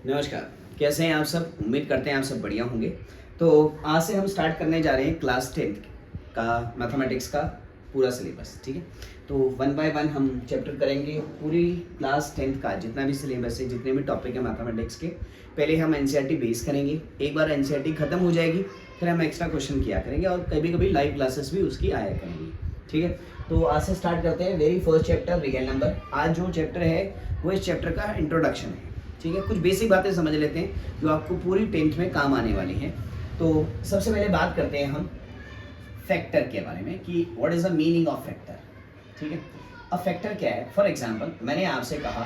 नमस्कार। कैसे हैं आप सब? उम्मीद करते हैं आप सब बढ़िया होंगे। तो आज से हम स्टार्ट करने जा रहे हैं क्लास 10th का मैथमेटिक्स का पूरा सिलेबस, ठीक है? तो वन बाय वन हम चैप्टर करेंगे। पूरी क्लास 10th का जितना भी सिलेबस है, जितने भी टॉपिक है मैथमेटिक्स के, पहले हम एनसीईआरटी बेस करेंगे। एक बार एनसीईआरटी ख़त्म हो जाएगी फिर हम एक्स्ट्रा क्वेश्चन किया करेंगे और कभी कभी लाइव क्लासेस भी उसकी आया करेंगी, ठीक है? तो आज से स्टार्ट करते हैं। Very first chapter real number. आज जो चैप्टर है वो इस चैप्टर का इंट्रोडक्शन है, ठीक है? कुछ बेसिक बातें समझ लेते हैं जो आपको पूरी 10th में काम आने वाली हैं। तो सबसे पहले बात करते हैं हम फैक्टर के बारे में कि what is the meaning of factor, ठीक है? अब फैक्टर क्या है? फॉर एग्जांपल मैंने आपसे कहा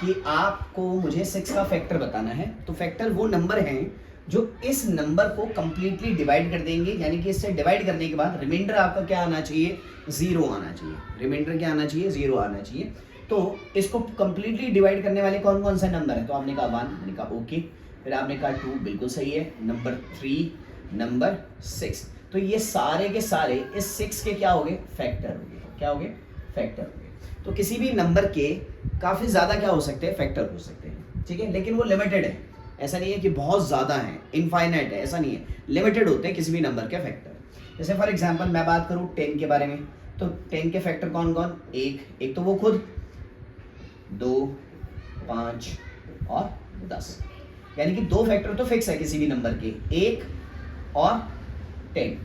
कि आपको मुझे 6 का फैक्टर बताना है, तो फैक्टर वो नंबर हैं जो इस नंबर को कंप्लीटली डिवाइड कर देंगे, यानी कि इससे डिवाइड करने के बाद रिमाइंडर आपका क्या आना चाहिए? 0 आना चाहिए। रिमाइंडर क्या आना चाहिए? 0 आना चाहिए। तो इसको कंप्लीटली डिवाइड करने वाले कौन कौन सा नंबर है? तो आपने कहा 1, मैंने कहा ओके, फिर आपने कहा 2, बिल्कुल सही है, नंबर 3, नंबर 6। तो ये सारे के सारे इस 6 के क्या हो गए? फैक्टर हो गए। क्या हो गए? फैक्टर हो गए। तो किसी भी नंबर के काफ़ी ज़्यादा क्या हो सकते हैं? फैक्टर हो सकते हैं, ठीक है? लेकिन वो लिमिटेड है, ऐसा नहीं है कि बहुत ज़्यादा है, इनफाइनाइट है, ऐसा नहीं है। लिमिटेड होते हैं किसी भी नंबर के फैक्टर। जैसे फॉर एग्जांपल मैं बात करूँ 10 के बारे में, तो 10 के फैक्टर कौन कौन? एक तो वो खुद, 2, 5 और 10, यानी कि 2 फैक्टर तो फिक्स है किसी भी नंबर के, 1 और 10,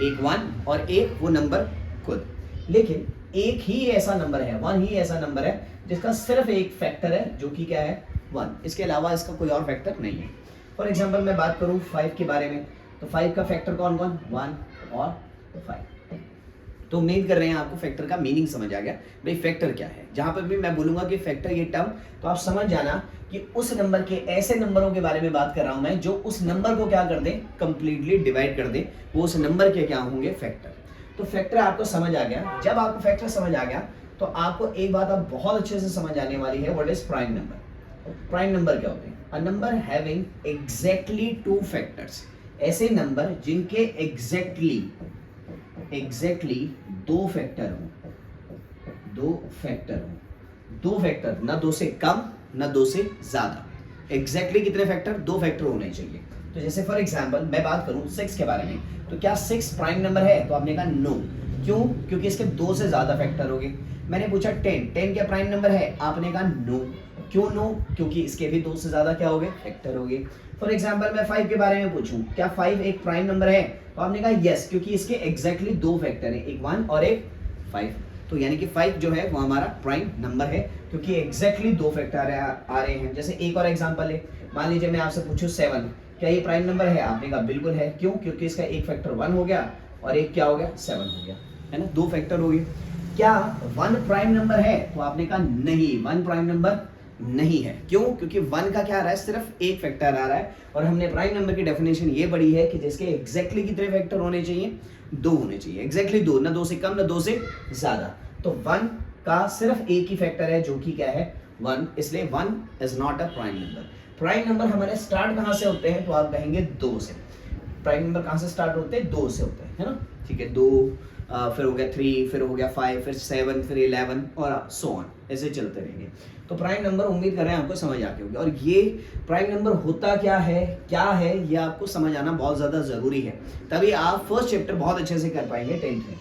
एक 1 और एक वो नंबर खुद। लेकिन एक ही ऐसा नंबर है, 1 ही ऐसा नंबर है जिसका सिर्फ एक फैक्टर है, जो कि क्या है? 1। इसके अलावा इसका कोई और फैक्टर नहीं है। फॉर एग्जांपल मैं बात करूं 5 के बारे में, तो 5 का फैक्टर कौन कौन? 1 और 5। तो उम्मीद कर रहे हैं आपको फैक्टर का मीनिंग समझ आ गया। भाई फैक्टर क्या है? जहां पर भी मैं बोलूंगा कि फैक्टर ये टर्म, तो आप समझ जाना कि उस नंबर के ऐसे नंबरों के बारे में बात कर रहा हूं मैं जो उस नंबर को क्या कर दे? कंप्लीटली डिवाइड कर दे। वो उस नंबर के क्या होंगे? फैक्टर। तो फैक्टर आपको समझ आ गया। जब आपको फैक्टर समझ आ गया तो आपको एक बात अब बहुत अच्छे से समझ आने वाली है, what is prime number. Prime number क्या होते हैं? A number having exactly 2 factors. ऐसे नंबर जिनके एग्जैक्टली 2 फैक्टर हो, 2 फैक्टर हो, 2 फैक्टर, ना 2 से कम ना 2 से ज्यादा। एग्जैक्टली कितने फैक्टर? 2 फैक्टर होने चाहिए। तो जैसे फॉर एग्जांपल मैं बात करूं 6 के बारे में, तो क्या 6 प्राइम नंबर है? तो आपने कहा नो। क्यों? क्योंकि इसके 2 से ज्यादा फैक्टर हो गए। मैंने पूछा 10 क्या प्राइम नंबर है? आपने कहा नो। क्यों नो? क्योंकि इसके भी 2 से ज्यादा क्या हो गए? फैक्टर हो गए। फॉर एग्जांपल मैं 5 के बारे में पूछूं, क्या 5 एक प्राइम नंबर है? तो आपने कहा यस, क्योंकि इसके एग्जैक्टली 2 फैक्टर है, एक 1 और एक 5। तो यानी कि 5 जो है वो हमारा प्राइम नंबर है, क्योंकि एग्जैक्टली 2 फैक्टर आ रहे हैं। जैसे एक और एग्जांपल है, मान लीजिए मैं आपसे पूछूं 7, क्या ये प्राइम नंबर है? आपने कहा बिल्कुल है। क्यों? क्योंकि इसका एक फैक्टर 1 हो गया और एक क्या हो गया? 7 हो गया, है ना? 2 फैक्टर हो गए। क्या 1 प्राइम नंबर है? तो आपने कहा नहीं, 1 प्राइम नंबर नहीं है। क्यों? क्योंकि 1 का क्या आ रहा है? सिर्फ एक फैक्टर आ रहा है। और हमने प्राइम नंबर की डेफिनेशन ये पढ़ी है कि जिसके एग्जैक्टली कितने फैक्टर होने चाहिए? 2 होने चाहिए। एग्जैक्टली 2, ना 2 से कम ना 2 से ज्यादा। तो 1 का सिर्फ एक ही फैक्टर है, जो कि क्या है? 1। इसलिए 1 is not a prime number. Prime number हमारे स्टार्ट कहां से होते हैं? तो आप कहेंगे 2 से। प्राइम नंबर कहां से स्टार्ट होते हैं? 2 से होते हैं, है ना? ठीक है, 2, फिर हो गया 3, फिर हो गया 5, फिर 7, फिर 11 और सो ऑन, ऐसे चलते रहेंगे। तो प्राइम नंबर उम्मीद कर रहे हैं आपको समझ आती होगी। और ये प्राइम नंबर होता क्या है, ये आपको समझ आना बहुत ज़्यादा ज़रूरी है, तभी आप फर्स्ट चैप्टर बहुत अच्छे से कर पाएंगे 10th में,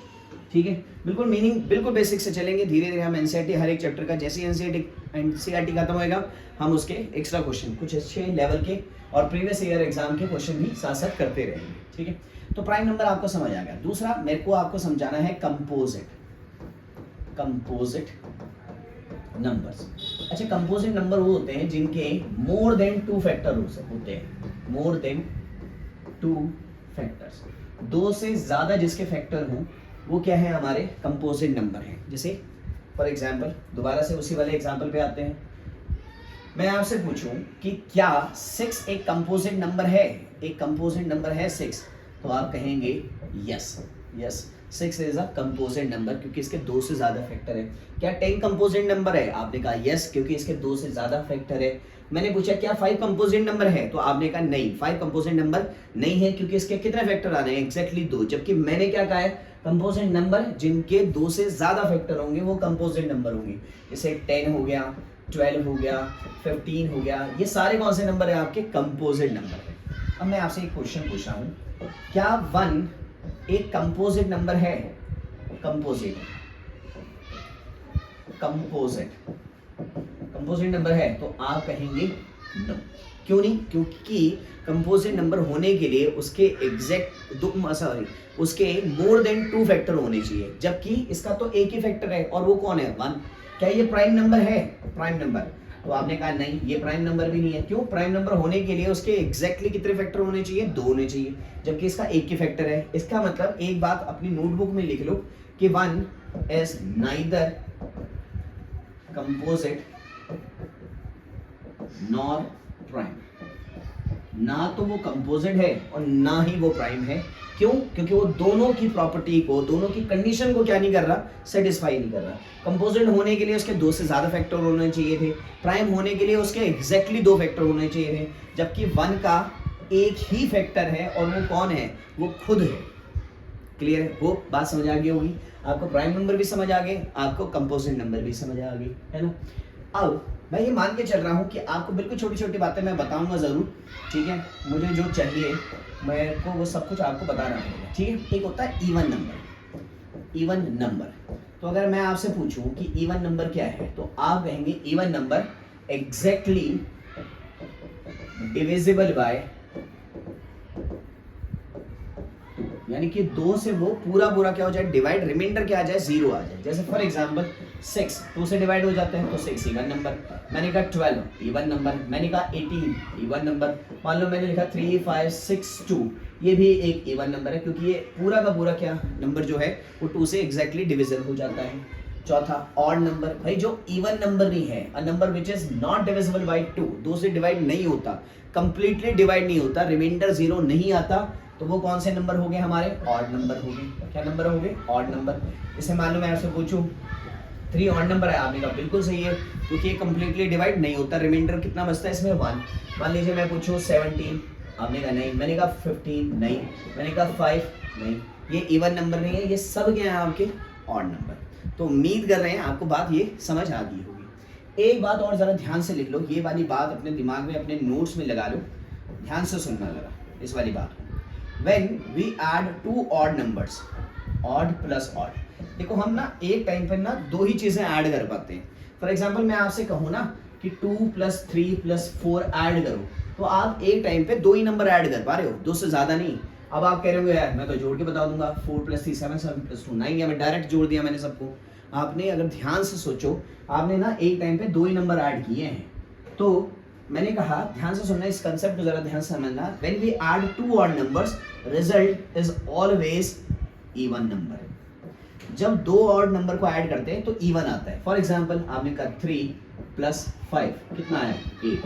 ठीक है? बिल्कुल मीनिंग, बिल्कुल बेसिक से चलेंगे। धीरे धीरे हम एनसीईआरटी हर एक चैप्टर का, जैसे एनसीईआरटी खत्म होएगा हम उसके एक्स्ट्रा क्वेश्चन, कुछ अच्छे लेवल के और प्रीवियस ईयर एग्जाम के क्वेश्चन भी साथ साथ करते रहेंगे, ठीक है? तो प्राइम नंबर आपको समझ आ गया। दूसरा मेरे को आपको समझाना है कंपोजिट नंबर्स। अच्छा, कंपोजिट नंबर वो होते हैं जिनके मोर देन 2 फैक्टर होते हैं। मोर देन 2 फैक्टर्स, 2 से ज्यादा जिसके फैक्टर हों वो क्या है? हमारे कंपोजिट नंबर हैं। जैसे फॉर एग्जांपल दोबारा से उसी वाले एग्जांपल पे आते हैं। मैं आपसे पूछूं कि क्या 6 एक कंपोजिट नंबर है? एक कंपोजिट नंबर है 6, तो आप कहेंगे yes, 6 is a composite number, क्योंकि इसके 2 से ज्यादा फैक्टर है। क्या 10 कंपोजिट नंबर है? आपने कहा यस, क्योंकि इसके 2 से ज्यादा फैक्टर है। मैंने पूछा क्या 5 कंपोजिट नंबर है? तो आपने कहा नहीं, 5 कंपोजिट नंबर नहीं है, क्योंकि इसके कितने फैक्टर आ रहे हैं? एग्जैक्टली 2। जबकि मैंने क्या कहा है? कंपोजिट नंबर जिनके 2 से ज्यादा फैक्टर होंगे वो कंपोजिट नंबर होंगे। जैसे 10 हो गया, 12 हो गया, 15 हो गया, ये सारे कौन से नंबर है आपके? कंपोजिट नंबर है। अब मैं आपसे एक क्वेश्चन पूछ रहा हूँ, क्या 1 एक कंपोजिट नंबर है? कंपोजिट नंबर है? तो आप कहेंगे नो। क्यों नहीं? क्योंकि कंपोजिट नंबर होने के लिए उसके उसके मोर देन 2 फैक्टर होने चाहिए, जबकि इसका तो एक ही फैक्टर है और वो कौन है? 1। क्या ये प्राइम नंबर है? Prime number. तो आपने कहा नहीं, ये प्राइम नंबर भी नहीं है। क्यों? प्राइम नंबर होने के लिए उसके एग्जैक्टली कितने फैक्टर होने चाहिए? 2 होने चाहिए, जबकि इसका एक ही फैक्टर है। इसका मतलब एक बात अपनी नोटबुक में लिख लो कि 1 is neither composite nor prime. ना तो वो कंपोजिट है और ना ही वो प्राइम है। क्यों? क्योंकि वो दोनों की प्रॉपर्टी को, दोनों की कंडीशन को क्या नहीं कर रहा? सेटिस्फाई नहीं कर रहा। कंपोजिट होने के लिए उसके 2 से ज्यादा फैक्टर होने चाहिए थे, प्राइम होने के लिए उसके एग्जैक्टली 2 फैक्टर होने चाहिए थे, जबकि 1 का एक ही फैक्टर है और वो कौन है? वो खुद है। क्लियर है? वो बात समझ आ गई होगी आपको। प्राइम नंबर भी समझ आ गए, आपको कंपोजिट नंबर भी समझ आ गई, है ना। अब मैं ये मान के चल रहा हूँ कि आपको बिल्कुल छोटी छोटी बातें मैं बताऊंगा जरूर, ठीक है। मुझे जो चाहिए मेरे को वो सब कुछ आपको बताना पड़ेगा, ठीक है। एक होता है इवन नंबर। इवन नंबर, तो अगर मैं आपसे पूछूं कि इवन नंबर क्या है, तो आप कहेंगे even number exactly divisible by, यानी कि 2 से वो पूरा क्या हो जाए? डिवाइड, रिमाइंडर क्या आ जाए? 0 आ जाए। जैसे फॉर एग्जांपल 6 2 से डिवाइड हो जाते हैं तो 6 इवन नंबर। मैंने कहा 12 इवन नंबर। मैंने कहा 18 इवन नंबर। मान लो मैंने लिखा 3 5 6 2, ये भी एक इवन नंबर है, क्योंकि ये पूरा का पूरा क्या नंबर जो है वो 2 से एग्जैक्टली डिविजिबल हो जाता है। चौथा ऑड नंबर, भाई जो इवन नंबर नहीं है, a number which is not divisible by 2, 2 से डिवाइड नहीं होता, कंप्लीटली डिवाइड नहीं होता, रिमाइंडर 0 नहीं आता, तो वो कौन से नंबर हो गए हमारे? ऑड नंबर हो गए। क्या नंबर हो गए? Odd number. इसे मान लो मैं आपसे पूछूं 3 ऑड नंबर है, आपने कहा बिल्कुल सही है, क्योंकि ये कंप्लीटली डिवाइड नहीं होता, रिमाइंडर कितना बचता है इसमें? 1। मान लीजिए मैं पूछूं 17, आपने कहा नहीं। मैंने कहा 15 नहीं। मैंने कहा 5 नहीं। ये इवन नंबर नहीं है, ये सब क्या है आपके? Odd number. तो उम्मीद कर रहे हैं आपको बात ये समझ आ गई होगी। एक बात और जरा ध्यान से लिख लो, ये वाली बात अपने दिमाग में, अपने नोट्स में लगा लो, ध्यान से सुनना जरा इस वाली बात को। When we add 2 odd numbers, odd plus odd, देखो हम ना एक टाइम पर ना 2 ही चीजें ऐड कर पाते हैं। फॉर एग्जाम्पल मैं आपसे कहूँ ना कि 2 + 3 + 4 ऐड करो, तो आप एक टाइम पे 2 ही नंबर ऐड कर पा रहे हो, 2 से ज्यादा नहीं। अब आप कह रहे होंगे यार मैं तो जोड़ के बता दूंगा, 4 + 3 7 7 + 2 9, या मैं डायरेक्ट जोड़ दिया मैंने सबको। आपने अगर ध्यान से सोचो, आपने ना एक टाइम पे 2 ही नंबर ऐड किए हैं। तो मैंने कहा ध्यान से सुनना, इस कंसेप्ट को जरा ध्यान से समझना। When we add 2 odd numbers, result is always even number. जब 2 ऑड नंबर को ऐड करते हैं तो इवन आता है। फॉर एग्जांपल आपने कहा 3 + 5 कितना है? 8।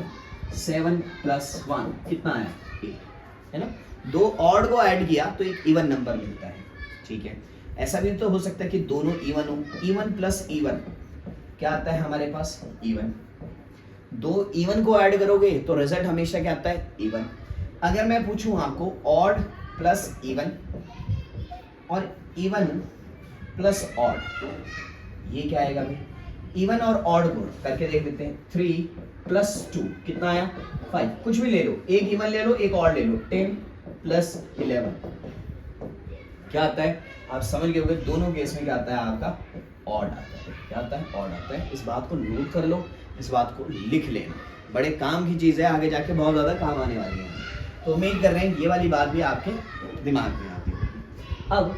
7 + 1 कितना है? 8, है ना। 2 ऑड को ऐड किया तो एक इवन नंबर मिलता है, ठीक है। ऐसा भी तो हो सकता है कि दोनों इवन हो। इवन प्लस इवन क्या आता है हमारे पास? इवन। 2 इवन को ऐड करोगे तो रिजल्ट हमेशा क्या आता है? इवन। अगर मैं पूछूं आपको ऑड प्लस इवन और इवन प्लस ऑड, ये क्या आएगा भाई? इवन और ऑड को करके देख लेते हैं। 3 + 2 कितना आया? 5। कुछ भी ले लो, एक इवन ले लो, एक ऑड ले लो। 10 + 11 क्या आता है? आप समझ गए होंगे दोनों केस में क्या आता है आपका? ऑड आता है। क्या आता है? ऑड आता है। इस बात को नोट कर लो, इस बात को लिख लेना, बड़े काम की चीज़ है, आगे जाके बहुत ज़्यादा काम आने वाली है। तो उम्मीद कर रहे हैं ये वाली बात भी आपके दिमाग में आती होगी। अब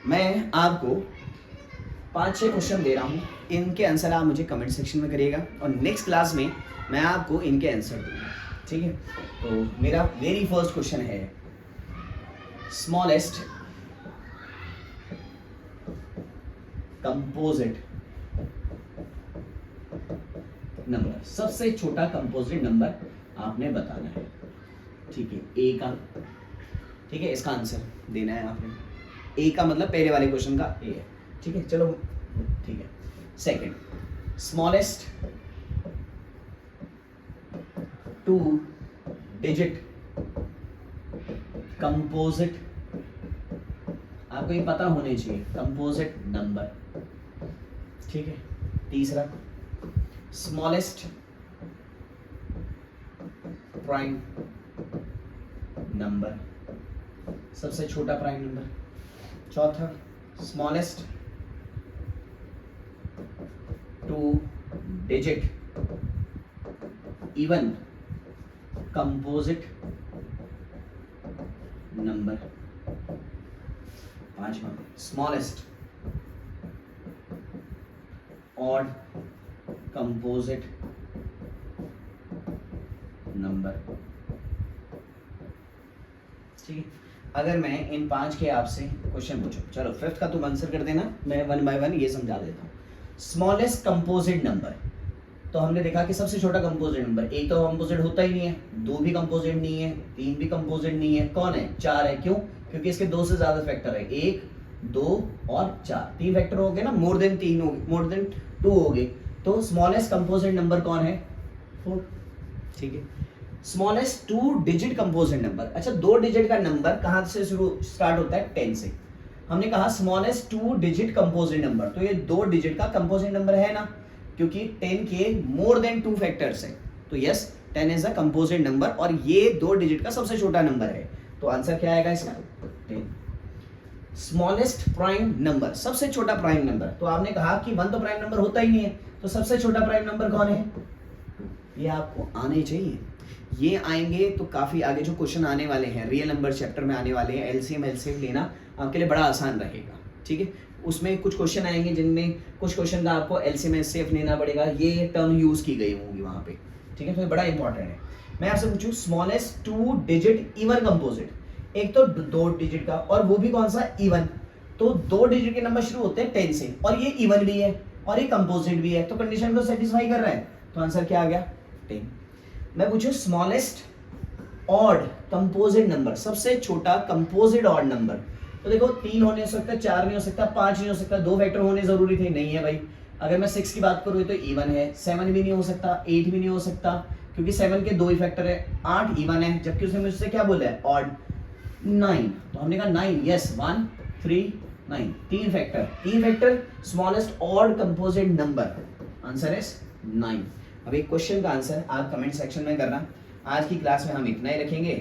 मैं आपको 5-6 क्वेश्चन दे रहा हूँ, इनके आंसर आप मुझे कमेंट सेक्शन में करिएगा और नेक्स्ट क्लास में मैं आपको इनके आंसर दूंगा, ठीक है। तो मेरा वेरी फर्स्ट क्वेश्चन है, स्मॉलेस्ट कंपोजिट नंबर, सबसे छोटा कंपोजिट नंबर आपने बताना है, ठीक है। ए का, ठीक है, इसका आंसर देना है आपने। ए का मतलब पहले वाले क्वेश्चन का ए है, ठीक है। चलो ठीक है। सेकंड, स्मॉलेस्ट 2 डिजिट कंपोजिट, आपको ये पता होने चाहिए, कंपोजिट नंबर, ठीक है। तीसरा, स्मॉलेस्ट प्राइम नंबर, सबसे छोटा प्राइम नंबर। चौथा, smallest two digit even composite number. पांचवा, स्मॉलेस्ट ऑड कंपोजिट नंबर। ठीक है, अगर मैं इन 5 के आपसे क्वेश्चन पूछूं, चलो फिफ्थ का तुम आंसर कर देना, मैं 1 बाय 1 ये समझा देता हूँ। स्मॉलेस्ट कंपोजिट नंबर, तो हमने देखा कि सबसे छोटा कंपोजिट नंबर, एक तो कंपोजिट होता ही नहीं है, 2 भी कंपोजिट नहीं है, 3 भी कंपोजिट नहीं है, कौन है? 4 है। क्यों? क्योंकि इसके 2 से ज्यादा फैक्टर है, 1, 2 और 4, 3 फैक्टर हो गए ना, मोर देन 3 हो गए, मोर देन 2 हो गए, तो स्मॉलेस्ट कंपोजिट नंबर कौन है? 4। ठीक है, स्मॉलेस्ट 2 डिजिट कंपोजिट नंबर। अच्छा, 2 डिजिट का नंबर कहां से स्टार्ट होता है? 10 से। हमने कहा स्मॉलेस्ट 2 डिजिट कंपोजिट नंबर, तो ये 2 डिजिट का कंपोजिट नंबर है ना, क्योंकि 10 के मोर देन 2 फैक्टर्स है, तो yes 10 is a composite number, और ये 2 डिजिट का सबसे छोटा नंबर है, तो आंसर क्या आएगा इसका? 10। स्मॉलेस्ट प्राइम नंबर, सबसे छोटा प्राइम नंबर, तो आपने कहा कि 1 तो प्राइम नंबर होता ही नहीं है, तो सबसे छोटा प्राइम नंबर कौन है? 2। ये आपको आने चाहिए, ये आएंगे तो काफी आगे जो क्वेश्चन आने वाले हैं रियल नंबर चैप्टर में आने वाले हैं, एलसीएम एलसीएम लेना आपके लिए बड़ा आसान रहेगा। ठीक है, उसमें कुछ क्वेश्चन आएंगे जिनमें कुछ क्वेश्चन का आपको एलसीएम एलसीएम लेना पड़ेगा, ये टर्म यूज की गई होंगी वहां पे। ठीक है, तो ये बड़ा इंपॉर्टेंट है। मैं आपसे पूछूं स्मॉलेस्ट 2 डिजिट इवन कंपोजिट, एक तो 2 डिजिट का, और वो भी कौन सा? इवन। तो 2 डिजिट के नंबर शुरू होते हैं 10 से, और ये इवन भी है और ये कंपोजिट भी है, तो कंडीशन को सेटिस्फाई कर रहा है, तो आंसर क्या आ गया? 10। मैं पूछूं स्मॉलेस्ट ऑड कंपोजिट नंबर, सबसे छोटा कंपोजिट ऑड नंबर, तो देखो 3 होने हो सकता है, 4 नहीं हो सकता, 5 नहीं हो सकता, 2 फैक्टर होने जरूरी थे, नहीं है भाई। अगर मैं 6 की बात करूँ तो इवन है, 7 भी नहीं हो सकता, 8 भी नहीं हो सकता, क्योंकि 7 के 2 ही फैक्टर है, 8 इवन है, जबकि उसने मुझसे क्या बोला है? ऑड। 9, तो हमने कहा 9, yes 1 3 9, 3 factor, smallest odd composite number, answer is 9। अब एक क्वेश्चन का आंसर आप कमेंट सेक्शन में करना। आज की क्लास में हम इतना ही रखेंगे,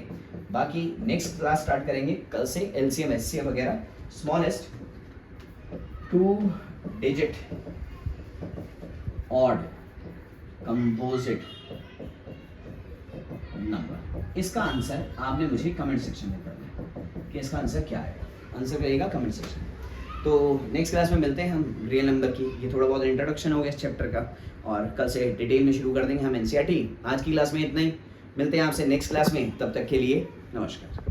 बाकी नेक्स्ट क्लास स्टार्ट करेंगे कल से एलसीएम एचसीएफ वगैरह। Smallest 2 digit odd composite number, इसका आंसर आपने मुझे कमेंट सेक्शन में करना है कि इसका आंसर क्या आएगा, आंसर रहेगा कमेंट सेक्शन में। तो नेक्स्ट क्लास में मिलते हैं हम रियल नंबर की, ये थोड़ा बहुत इंट्रोडक्शन हो गया इस चैप्टर का, और कल से डिटेल में शुरू कर देंगे हम एनसीईआरटी। आज की क्लास में इतना ही, मिलते हैं आपसे नेक्स्ट क्लास में, तब तक के लिए नमस्कार।